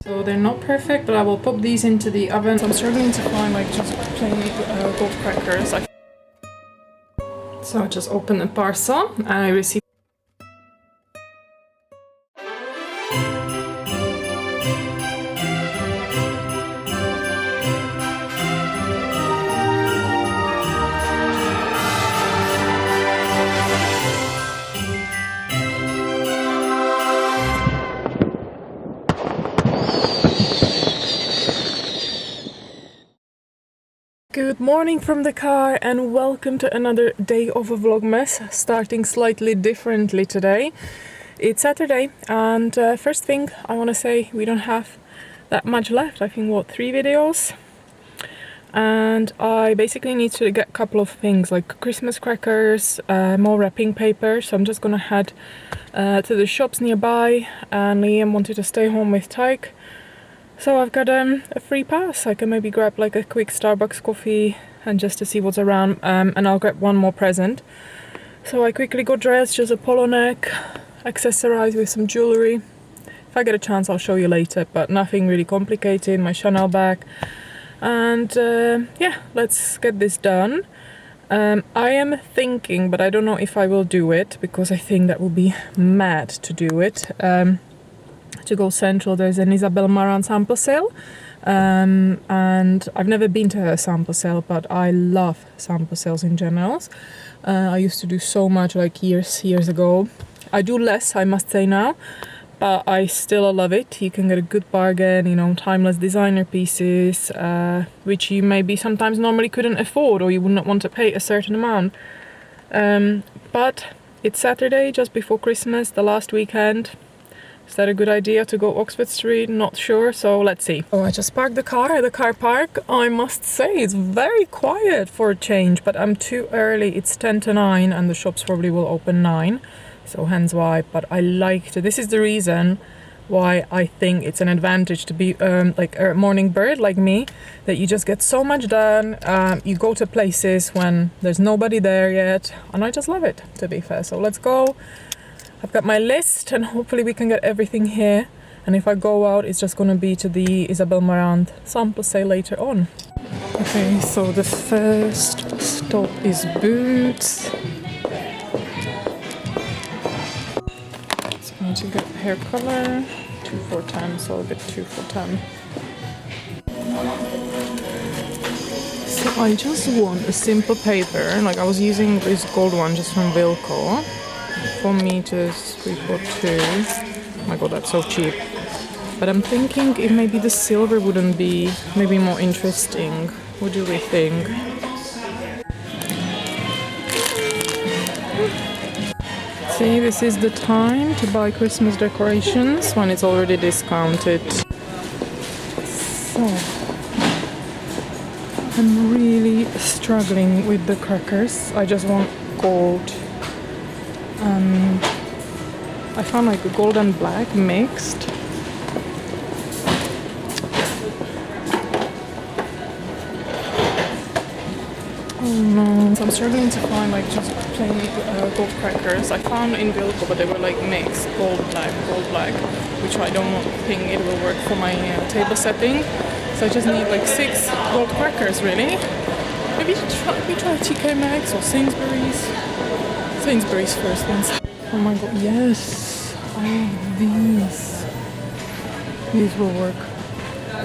So they're not perfect, but I will pop these into the oven. So I'm struggling to find like just plain gold crackers. So I just opened a parcel and I received. Good morning from the car and welcome to another day of a Vlogmas, starting slightly differently today. It's Saturday and first thing I want to say, we don't have that much left. I think what, 3 videos? And I basically need to get a couple of things like Christmas crackers, more wrapping paper, so I'm just gonna head to the shops nearby, and Liam wanted to stay home with Tyke. So I've got a free pass. I can maybe grab like a quick Starbucks coffee and just to see what's around, and I'll grab one more present. So I quickly got dressed, just a polo neck, accessorized with some jewelry. If I get a chance I'll show you later, but nothing really complicated. My Chanel bag, and yeah, let's get this done. I am thinking, but I don't know if I will do it because I think that would be mad to do it. To go central, there's an Isabel Marant sample sale, and I've never been to her sample sale, but I love sample sales in general. I used to do so much like years ago. I do less, I must say now, but I still love it. You can get a good bargain, you know, timeless designer pieces, which you maybe sometimes normally couldn't afford or you would not want to pay a certain amount. But it's Saturday, just before Christmas, the last weekend. Is that a good idea to go Oxford Street? Not sure, so let's see. Oh, I just parked the car at the car park. I must say it's very quiet for a change, but I'm too early. It's 10 to 9 and the shops probably will open 9, so hence why. But I like to, this is the reason why I think it's an advantage to be like a morning bird like me, that you just get so much done. You go to places when there's nobody there yet, and I just love it, to be fair. So let's go. I've got my list and hopefully we can get everything here. And if I go out, it's just gonna be to the Isabel Marant sample sale later on. Okay, so the first stop is Boots. So I need to get hair color, 2 for 10, so I'll get 2 for 10. So I just want a simple paper, like I was using this gold one just from Wilko. For meters 3 for 2. Oh my god, that's so cheap. But I'm thinking if maybe the silver wouldn't be maybe more interesting. What do we think? See, this is the time to buy Christmas decorations when it's already discounted. So I'm really struggling with the crackers. I just want gold. I found like a gold and black mixed. Oh no. So I'm struggling to find like just plain gold crackers. I found in Wilko, but they were like mixed gold black, which I don't think it will work for my table setting. So I just need like 6 gold crackers really. Maybe try TK Maxx or Sainsbury's. Sainsbury's first ones. Oh my god, yes! Oh, these will work.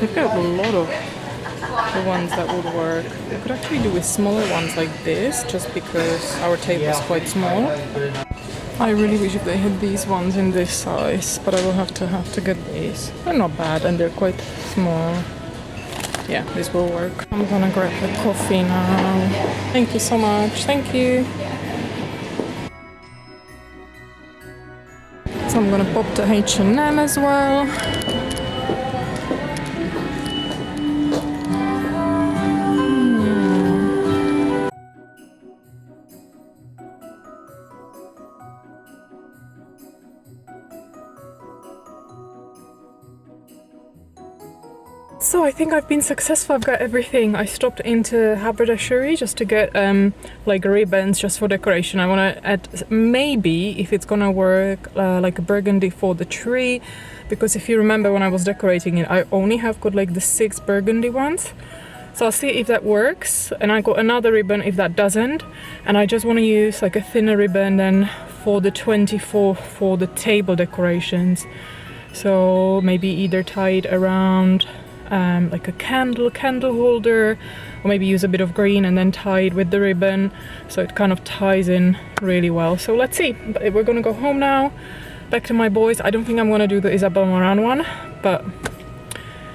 They've got a lot of the ones that would work. We could actually do with smaller ones like this, just because our table is quite small. I really wish if they had these ones in this size, but I will have to get these. They're not bad and they're quite small. Yeah, this will work. I'm gonna grab the coffee now. Thank you so much. Thank you. So I'm gonna pop to H&M as well. So I think I've been successful. I've got everything. I stopped into haberdashery just to get like ribbons just for decoration. I want to add maybe, if it's gonna work, like a burgundy for the tree, because if you remember when I was decorating it, I only have got like the 6 burgundy ones. So I'll see if that works, and I got another ribbon if that doesn't, and I just want to use like a thinner ribbon than for the 24 for the table decorations. So maybe either tie it around like a candle holder, or maybe use a bit of green and then tie it with the ribbon so it kind of ties in really well. So let's see. But we're gonna go home now, back to my boys. I don't think I'm gonna do the Isabel Moran one, but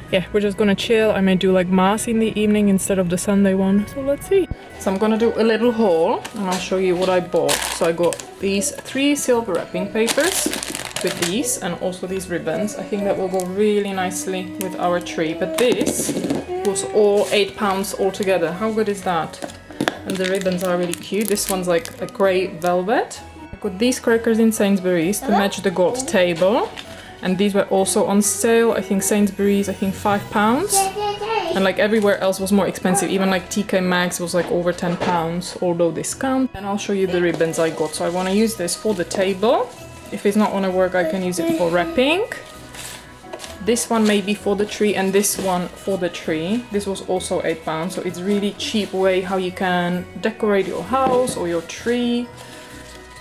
yeah, we're just gonna chill. I may do like mass in the evening instead of the Sunday one, so let's see. So I'm gonna do a little haul and I'll show you what I bought. So I got these 3 silver wrapping papers with these, and also these ribbons. I think that will go really nicely with our tree, but this was all £8 altogether. How good is that? And the ribbons are really cute. This one's like a grey velvet. I got these crackers in Sainsbury's to match the gold table, and these were also on sale. I think Sainsbury's, I think £5, and like everywhere else was more expensive. Even like TK Maxx was like over £10, although discount. And I'll show you the ribbons I got. So I want to use this for the table. If it's not gonna work, I can use it for wrapping. This one may be for the tree, and this one for the tree. This was also £8, so it's really cheap way how you can decorate your house or your tree.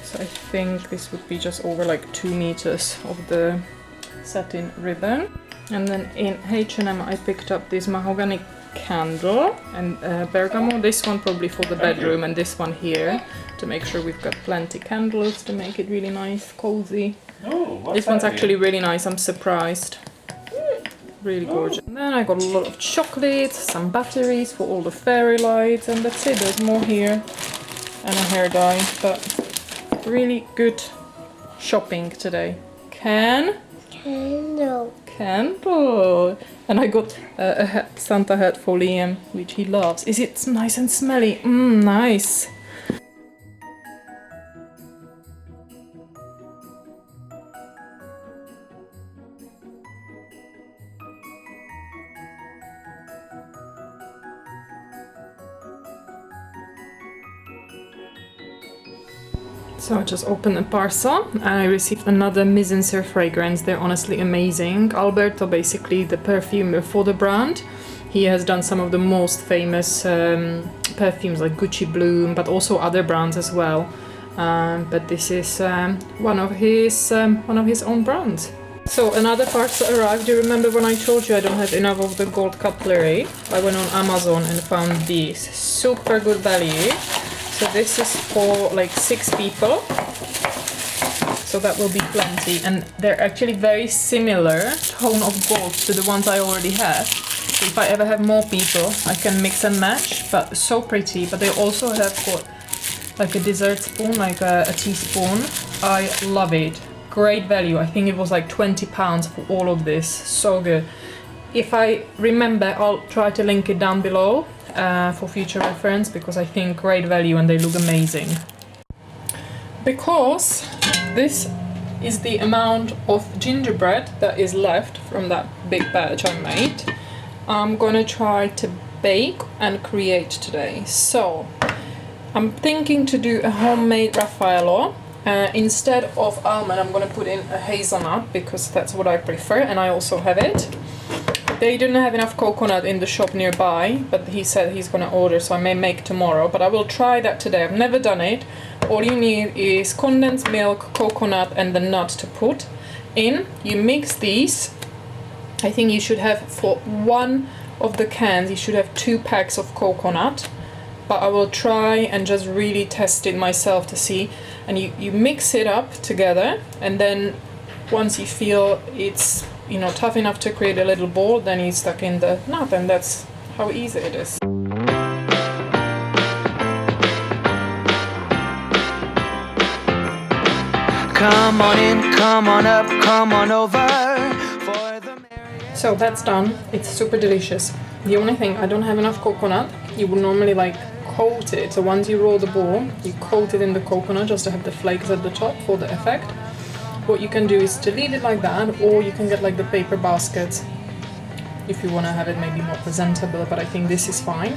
So I think this would be just over like 2 meters of the satin ribbon. And then in H&M I picked up this mahogany candle and bergamot. This one probably for the bedroom, and this one here to make sure we've got plenty candles to make it really nice, cozy. Oh, this one's actually really nice. I'm surprised. Really gorgeous. And then I got a lot of chocolates, some batteries for all the fairy lights, and that's it. There's more here, and a hair dye, but really good shopping today. Candle. And I got a Santa hat for Liam, which he loves. Is it nice and smelly? Nice. So I just opened a parcel and I received another Mise en Serre fragrance. They're honestly amazing. Alberto, basically the perfumer for the brand, he has done some of the most famous perfumes like Gucci Bloom, but also other brands as well. But this is one of his own brands. So another parcel arrived. Do you remember when I told you I don't have enough of the gold cutlery? I went on Amazon and found these. Super good value. So this is for like 6 people, so that will be plenty, and they're actually very similar tone of gold to the ones I already have. So if I ever have more people, I can mix and match, but so pretty. But they also have got like a dessert spoon, like a teaspoon. I love it. Great value. I think it was like £20 for all of this. So good. If I remember, I'll try to link it down below for future reference, because I think great value and they look amazing. Because this is the amount of gingerbread that is left from that big batch I made, I'm gonna try to bake and create today. So I'm thinking to do a homemade Raffaello. Instead of almond, I'm gonna put in a hazelnut because that's what I prefer, and I also have it. They didn't have enough coconut in the shop nearby, but he said he's gonna order, so I may make tomorrow, but I will try that today. I've never done it. All you need is condensed milk, coconut, and the nut to put in. You mix these. I think you should have, for one of the cans, you should have 2 packs of coconut, but I will try and just really test it myself to see. And you mix it up together, and then once you feel it's tough enough to create a little ball, then you stuck in the nut, and that's how easy it is. Come on in, come on up, come on over for the So that's done. It's super delicious. The only thing, I don't have enough coconut. You would normally like coat it. So once you roll the ball, you coat it in the coconut just to have the flakes at the top for the effect. What you can do is to leave it like that, or you can get like the paper baskets if you want to have it maybe more presentable, but I think this is fine.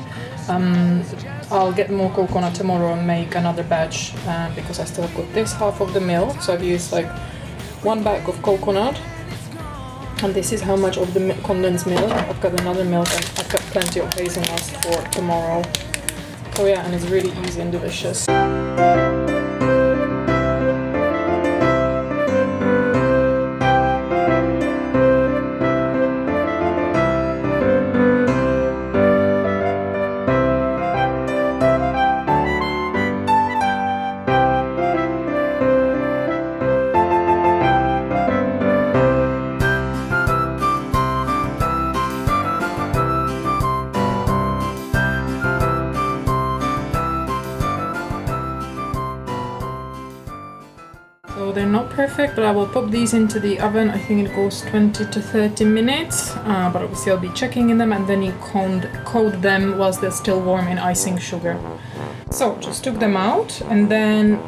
I'll get more coconut tomorrow and make another batch because I still got this half of the milk. So I've used like 1 bag of coconut, and this is how much of the condensed milk. I've got another milk, and I've got plenty of hazelnuts for tomorrow. So yeah, and it's really easy and delicious. So they're not perfect, but I will pop these into the oven. I think it goes 20 to 30 minutes, but obviously I'll be checking in them, and then you coat them whilst they're still warm in icing sugar. So just took them out, and then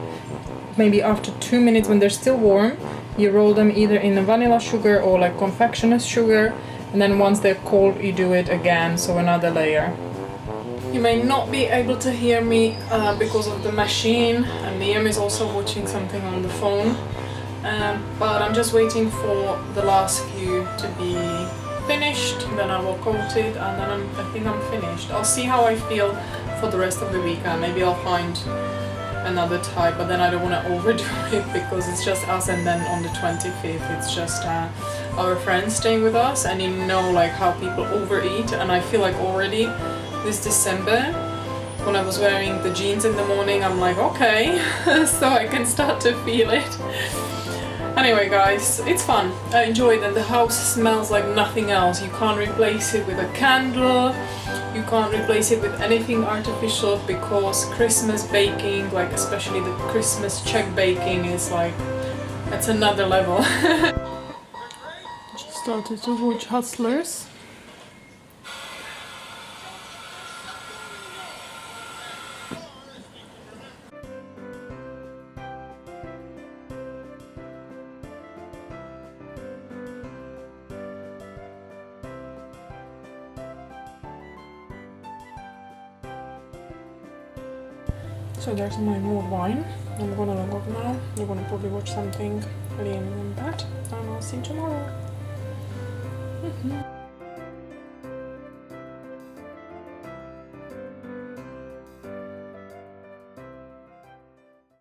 maybe after 2 minutes when they're still warm, you roll them either in a vanilla sugar or like confectioner's sugar, and then once they're cold you do it again, so another layer. You may not be able to hear me because of the machine, and Liam is also watching something on the phone, but I'm just waiting for the last few to be finished, then I will coat it, and then I think I'm finished. I'll see how I feel for the rest of the week, and maybe I'll find another type, but then I don't want to overdo it because it's just us, and then on the 25th it's just our friends staying with us, and you know like how people overeat, and I feel like already this December, when I was wearing the jeans in the morning, I'm like, okay, so I can start to feel it. Anyway guys, it's fun, I enjoy it, and the house smells like nothing else. You can't replace it with a candle, you can't replace it with anything artificial, because Christmas baking, like especially the Christmas check baking, is like, it's another level. Just started to watch Hustlers. So there's my more wine. I'm gonna log off now. You're gonna probably watch something Liam and that, and I'll see you tomorrow.